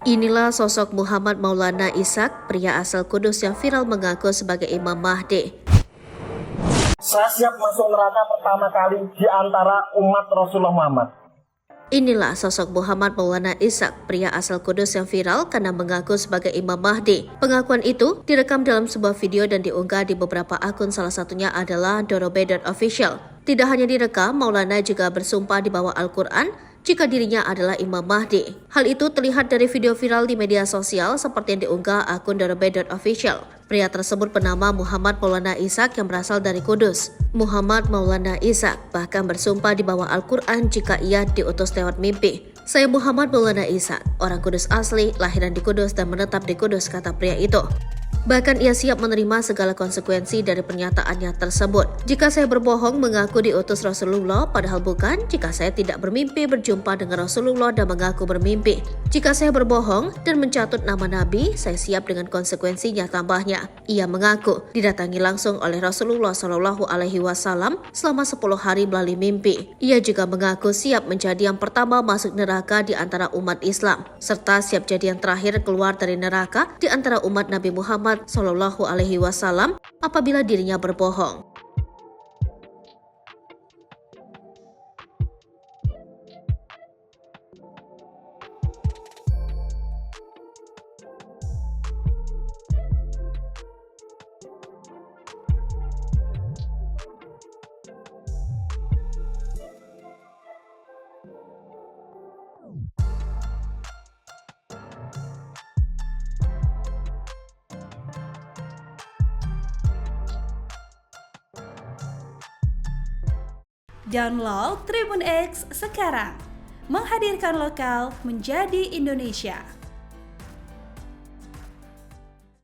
Inilah sosok Muhammad Maulana Ishaq, pria asal Kudus yang viral mengaku sebagai Imam Mahdi. Saya siap masuk neraka pertama kali di antara umat Rasulullah Muhammad. Inilah sosok Muhammad Maulana Ishaq, pria asal Kudus yang viral karena mengaku sebagai Imam Mahdi. Pengakuan itu direkam dalam sebuah video dan diunggah di beberapa akun, salah satunya adalah Dorobe.official. Tidak hanya direkam, Maulana juga bersumpah di bawah Al-Quran jika dirinya adalah Imam Mahdi. Hal itu terlihat dari video viral di media sosial seperti yang diunggah akun Dorobe.official. Pria tersebut bernama Muhammad Maulana Ishaq yang berasal dari Kudus. Muhammad Maulana Ishaq bahkan bersumpah di bawah Al-Quran jika ia diutus lewat mimpi. "Saya Muhammad Maulana Ishaq, orang Kudus asli, lahiran di Kudus dan menetap di Kudus," kata pria itu. Bahkan ia siap menerima segala konsekuensi dari pernyataannya tersebut. "Jika saya berbohong mengaku diutus Rasulullah padahal bukan, jika saya tidak bermimpi berjumpa dengan Rasulullah dan mengaku bermimpi. Jika saya berbohong dan mencatut nama Nabi, saya siap dengan konsekuensinya," tambahnya. Ia mengaku didatangi langsung oleh Rasulullah SAW selama 10 hari melalui mimpi. Ia juga mengaku siap menjadi yang pertama masuk neraka di antara umat Islam, serta siap jadi yang terakhir keluar dari neraka di antara umat Nabi Muhammad SAW apabila dirinya berbohong. Download Tribun X sekarang, menghadirkan lokal menjadi Indonesia.